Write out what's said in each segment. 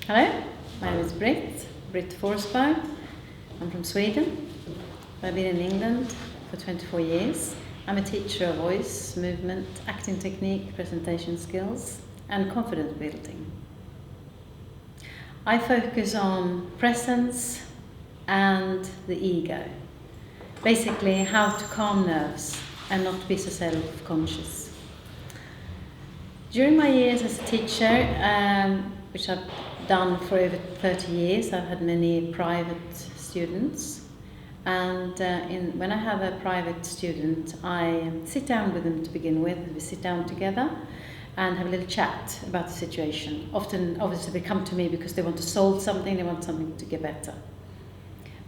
Hello, my name is Britt Forsberg. I'm from Sweden. I've been in England for 24 years. I'm a teacher of voice, movement, acting technique, presentation skills, and confidence building. I focus on presence and the ego. Basically, how to calm nerves and not be so self-conscious. During my years as a teacher, which I've done for over 30 years, I've had many private students. And when I have a private student, I sit down with them to begin with. We sit down together and have a little chat about the situation. Often, obviously, they come to me because they want to solve something, they want something to get better.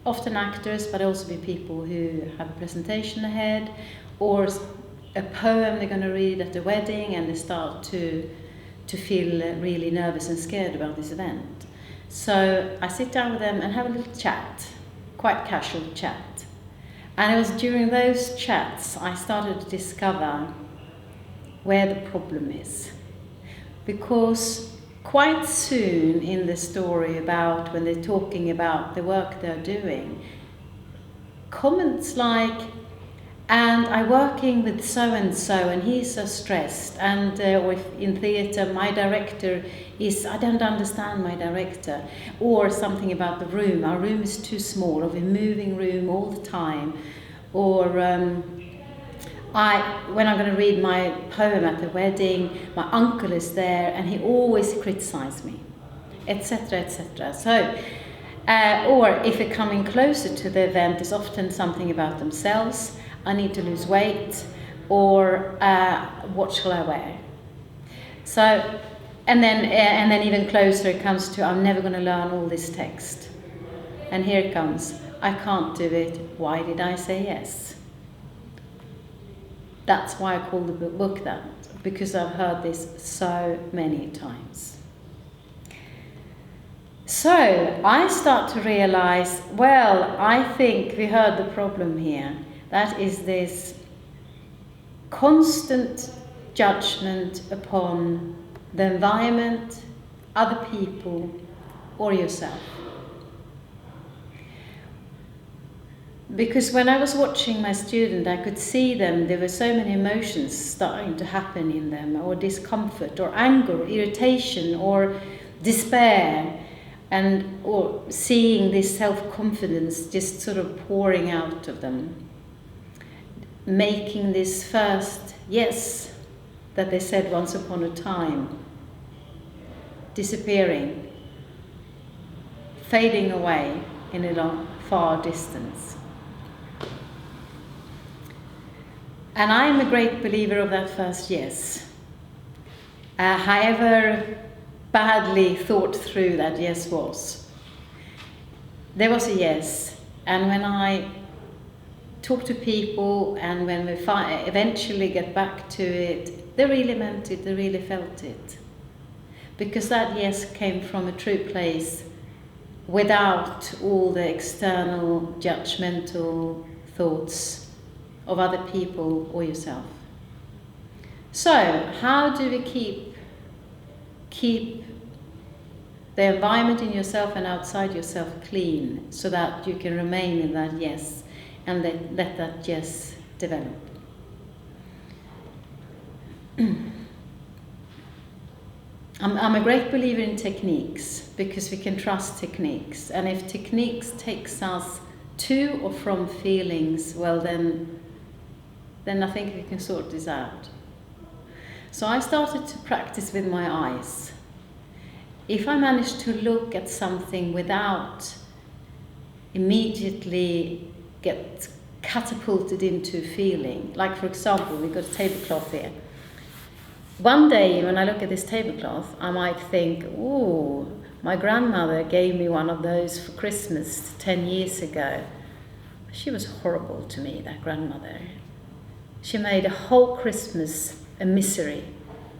Often actors, but also be people who have a presentation ahead, or a poem they're going to read at the wedding, and they start to feel really nervous and scared about this event. So I sit down with them and have a little chat, quite casual chat. And it was during those chats I started to discover where the problem is. Because quite soon in the story about when they're talking about the work they're doing, comments like, and I'm working with so-and-so and he's so stressed, and or if in theatre my director is, I don't understand my director, or something about the room, our room is too small, or we're moving room all the time, or when I'm going to read my poem at the wedding, my uncle is there and he always criticizes me, etc., etc. So, or if they're coming closer to the event, it's often something about themselves. I need to lose weight, or what shall I wear? So, and then even closer it comes to, I'm never going to learn all this text. And here it comes, I can't do it, why did I say yes? That's why I call the book that, because I've heard this so many times. So I start to realize, well, I think we heard the problem here. That is this constant judgment upon the environment, other people, or yourself. Because when I was watching my student, I could see them, there were so many emotions starting to happen in them, or discomfort, or anger, or irritation, or despair, or seeing this self-confidence just sort of pouring out of them. Making this first yes that they said once upon a time, disappearing, fading away in a far distance. And I'm a great believer of that first yes. However badly thought through that yes was. There was a yes, and when I talk to people, and when we eventually get back to it, they really meant it, they really felt it. Because that yes came from a true place without all the external judgmental thoughts of other people or yourself. So, how do we keep the environment in yourself and outside yourself clean, so that you can remain in that yes and let that yes develop? I'm a great believer in techniques, because we can trust techniques, and if techniques takes us to or from feelings, well then I think we can sort this out. So I started to practice with my eyes. If I manage to look at something without immediately get catapulted into feeling, like for example, we've got a tablecloth here. One day when I look at this tablecloth, I might think, oh, my grandmother gave me one of those for Christmas 10 years ago. She was horrible to me, that grandmother. She made a whole Christmas a misery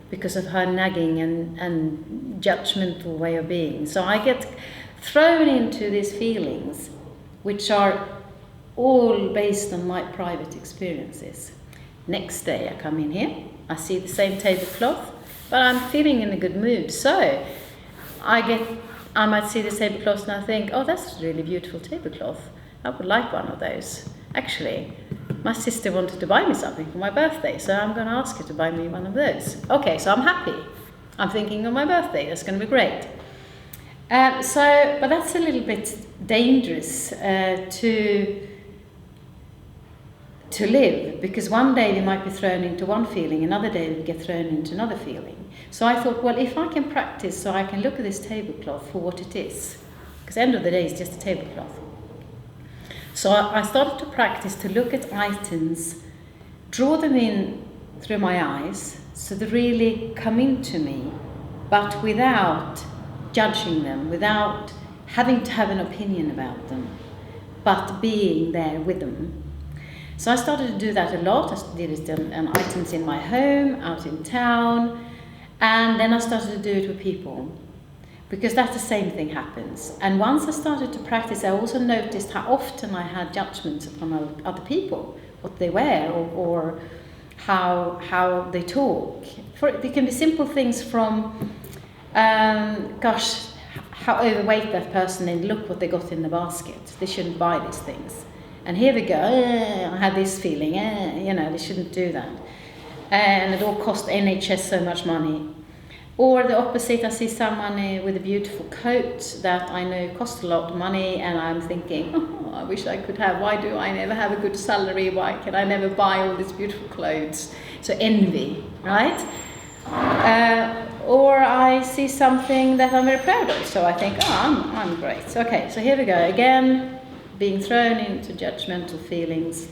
because of her nagging and judgmental way of being. So I get thrown into these feelings, which are all based on my private experiences. Next day I come in here, I see the same tablecloth, but I'm feeling in a good mood. So I get I might see this tablecloth and I think, oh, that's a really beautiful tablecloth. I would like one of those. Actually, my sister wanted to buy me something for my birthday, so I'm going to ask her to buy me one of those. Okay, so I'm happy. I'm thinking of my birthday. That's going to be great. But that's a little bit dangerous to live, because one day we might be thrown into one feeling, another day we get thrown into another feeling. So I thought, well, if I can practice so I can look at this tablecloth for what it is, because at the end of the day it's just a tablecloth. So I started to practice to look at items, draw them in through my eyes, so they really come into me, but without judging them, without having to have an opinion about them, but being there with them. So I started to do that a lot. I did it on items in my home, out in town, and then I started to do it with people, because that's the same thing happens. And once I started to practice, I also noticed how often I had judgments upon other people, what they wear or how they talk. It can be simple things from, how overweight that person is, look what they got in the basket. They shouldn't buy these things. And here we go, I had this feeling, they shouldn't do that. And it all cost NHS so much money. Or the opposite, I see someone with a beautiful coat that I know costs a lot of money, and I'm thinking, oh, I wish I could have, why do I never have a good salary? Why can I never buy all these beautiful clothes? So envy, right? Or I see something that I'm very proud of, so I think, oh, I'm great. Okay, so here we go again, being thrown into judgmental feelings.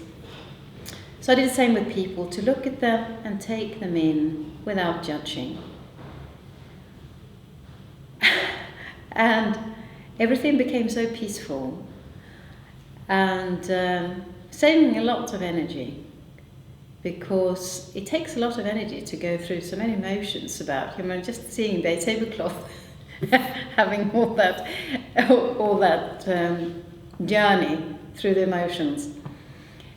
So I did the same with people, to look at them and take them in without judging. And everything became so peaceful and saving a lot of energy, because it takes a lot of energy to go through so many emotions about, just seeing the tablecloth, having all that journey through the emotions.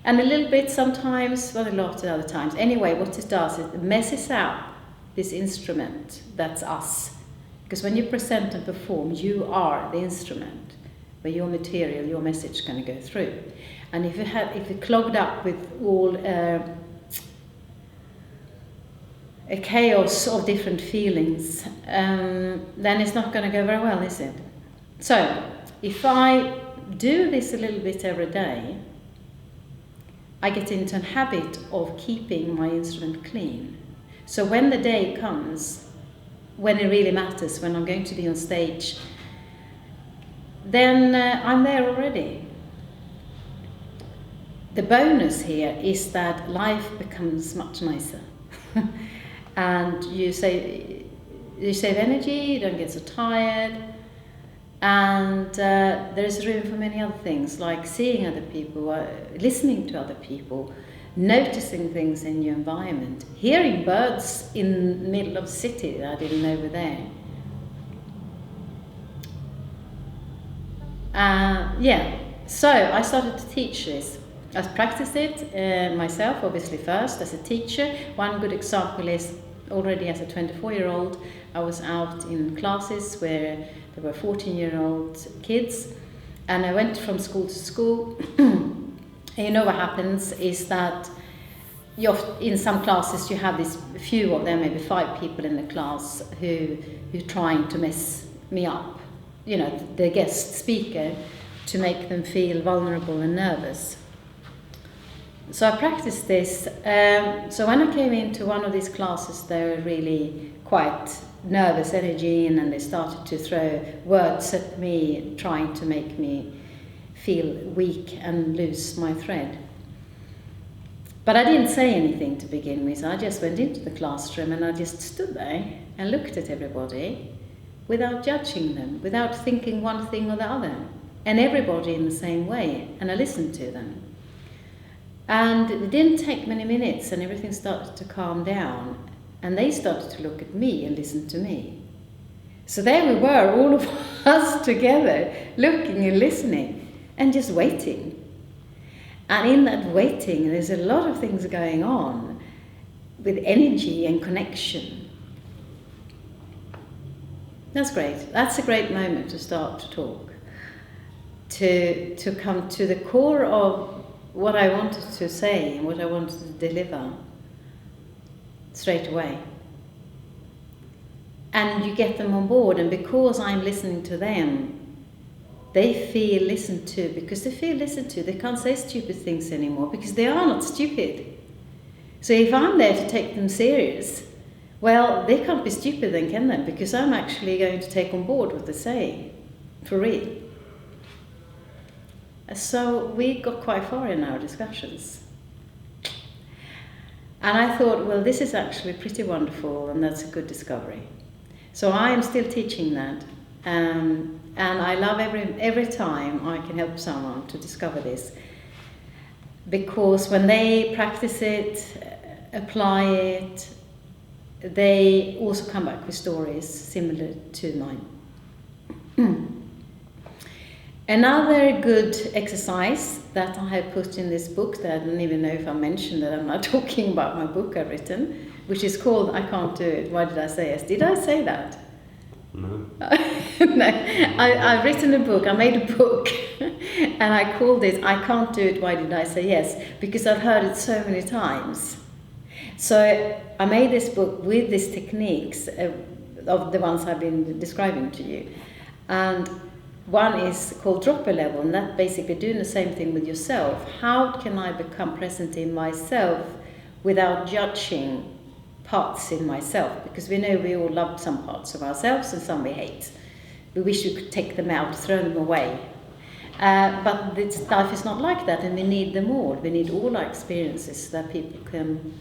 And a little bit sometimes, well, a lot at other times. Anyway, what it does is it messes up this instrument that's us. Because when you present and perform, you are the instrument where your material, your message is going to go through. And if you're clogged up with all a chaos of different feelings, then it's not going to go very well, is it? So, if I do this a little bit every day, I get into a habit of keeping my instrument clean. So when the day comes, when it really matters, when I'm going to be on stage, then I'm there already. The bonus here is that life becomes much nicer. And you save energy, you don't get so tired, and there's room for many other things, like seeing other people, listening to other people, noticing things in your environment, hearing birds in the middle of the city that I didn't know were there. So I started to teach this. I practiced it myself, obviously first, as a teacher. One good example is, already as a 24-year-old, I was out in classes where there were 14-year-old kids, and I went from school to school. And what happens is that in some classes you have this few of them, maybe 5 people in the class who are trying to mess me up, the guest speaker, to make them feel vulnerable and nervous. So I practiced this. So when I came into one of these classes, they were really quite nervous energy, and then they started to throw words at me, trying to make me feel weak and lose my thread. But I didn't say anything to begin with. I just went into the classroom and I just stood there and looked at everybody without judging them, without thinking one thing or the other, and everybody in the same way, and I listened to them. And it didn't take many minutes and everything started to calm down, and they started to look at me and listen to me. So there we were, all of us together, looking and listening and just waiting. And in that waiting, there's a lot of things going on with energy and connection. That's great. That's a great moment to start to talk. To come to the core of what I wanted to say and what I wanted to deliver straight away. And you get them on board, and because I'm listening to them, they feel listened to. Because they feel listened to, they can't say stupid things anymore, because they are not stupid. So if I'm there to take them serious, well, they can't be stupid then, can they? Because I'm actually going to take on board what they say, for real. So we got quite far in our discussions. And I thought, well, this is actually pretty wonderful, and that's a good discovery. So I am still teaching that. And I love every time I can help someone to discover this. Because when they practice it, apply it, they also come back with stories similar to mine. Another good exercise that I have put in this book, that I don't even know if I mentioned that I'm not talking about my book I've written, which is called I Can't Do It, Why Did I Say Yes? Did I say that? No. No. I've written a book, I made a book, and I called it I Can't Do It, Why Did I Say Yes? Because I've heard it so many times. So I made this book with these techniques of the ones I've been describing to you. And one is called dropper level, and that basically doing the same thing with yourself. How can I become present in myself without judging parts in myself? Because we know we all love some parts of ourselves and some we hate. We wish we could take them out, throw them away. But this life is not like that, and we need them all. We need all our experiences so that people can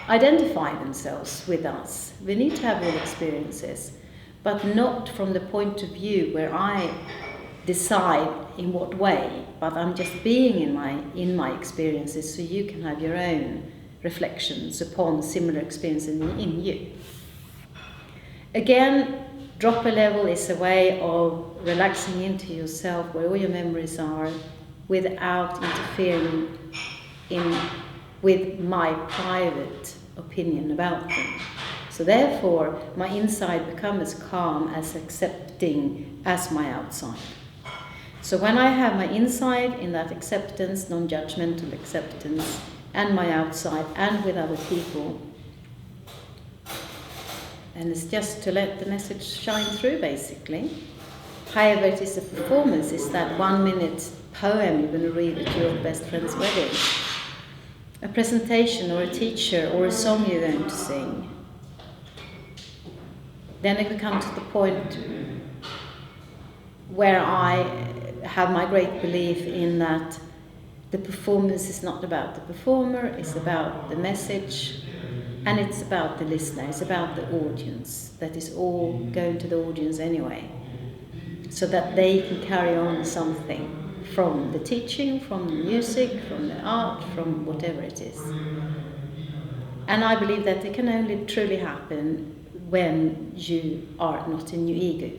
identify themselves with us. We need to have all experiences, but not from the point of view where I decide in what way, but I'm just being in my experiences, so you can have your own reflections upon similar experiences in you. Again, dropper level is a way of relaxing into yourself where all your memories are without interfering with my private opinion about them. So therefore, my inside becomes as calm, as accepting as my outside. So when I have my inside in that acceptance, non-judgmental acceptance, and my outside, and with other people, and it's just to let the message shine through, basically. However, it is a performance, it's that 1 minute poem you're going to read at your best friend's wedding. A presentation or a teacher or a song you're going to sing. Then it comes to the point where I have my great belief in that the performance is not about the performer, it's about the message, and it's about the listener, it's about the audience. That is all going to the audience anyway, so that they can carry on something from the teaching, from the music, from the art, from whatever it is. And I believe that it can only truly happen when you are not in your ego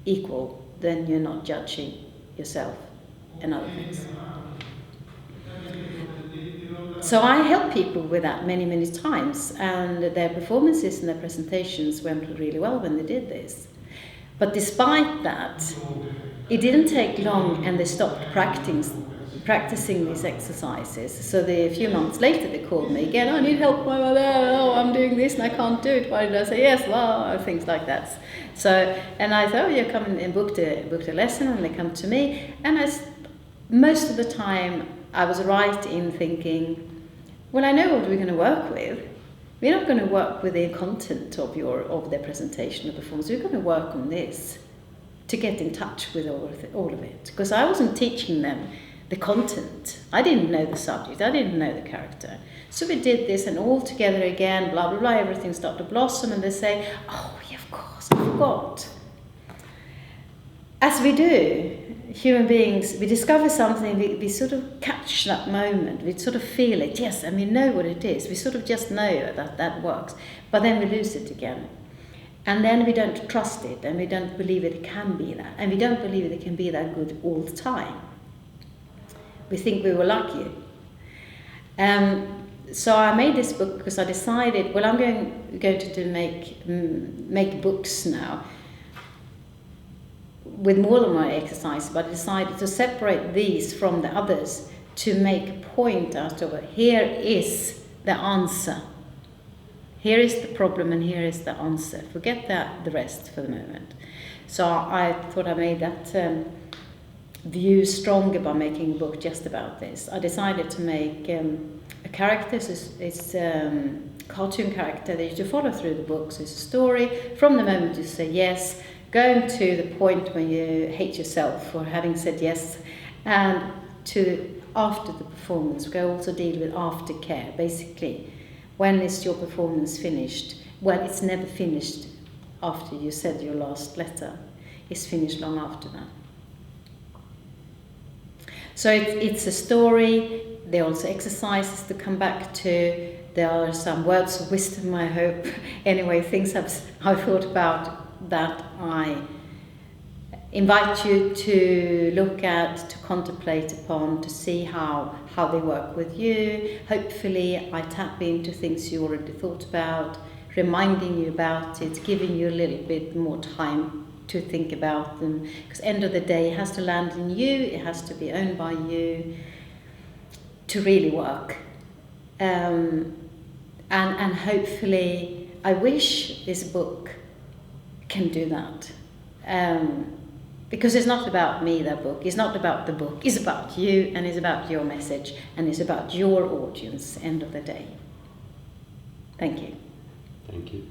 equal, then you're not judging yourself and other things. So I help people with that many, many times, and their performances and their presentations went really well when they did this. But despite that, it didn't take long and they stopped practicing these exercises. So a few months later they called me again, I need help, I'm doing this and I can't do it. Why did I say yes? Well, things like that. So, and I thought, you come and booked a lesson, and they come to me, and most of the time I was right in thinking, well, I know what we're going to work with. We're not going to work with the content of their presentation or performance. We're going to work on this to get in touch with all of it. Because I wasn't teaching them the content. I didn't know the subject. I didn't know the character. So we did this, and all together again, blah, blah, blah, everything started to blossom, and they say, oh, yeah, of course, I forgot. As we do, human beings, we discover something, we sort of catch that moment, we sort of feel it, yes, and we know what it is. We sort of just know that works, but then we lose it again. And then we don't trust it, and we don't believe it can be that, and we don't believe it can be that good all the time. We think we were lucky. So I made this book because I decided, well, I'm going to make books now with more than my exercise, but I decided to separate these from the others to make a point out of it. Here is the answer. Here is the problem and here is the answer. Forget the rest for the moment. So I thought I made that view stronger by making a book just about this. I decided to make a character, it's cartoon character that you follow through the book. So it's a story from the moment you say yes, going to the point when you hate yourself for having said yes, and to after the performance. We also deal with aftercare. Basically, when is your performance finished? Well, it's never finished after you said your last letter. It's finished long after that. So it's a story. There are also exercises to come back to. There are some words of wisdom, I hope. Anyway, things I've thought about that I invite you to look at, to contemplate upon, to see how they work with you. Hopefully I tap into things you already thought about, reminding you about it, giving you a little bit more time to think about them, because end of the day it has to land in you, it has to be owned by you to really work. And hopefully, I wish this book can do that. Because it's not about me, that book. It's not about the book. It's about you, and it's about your message, and it's about your audience, end of the day. Thank you. Thank you.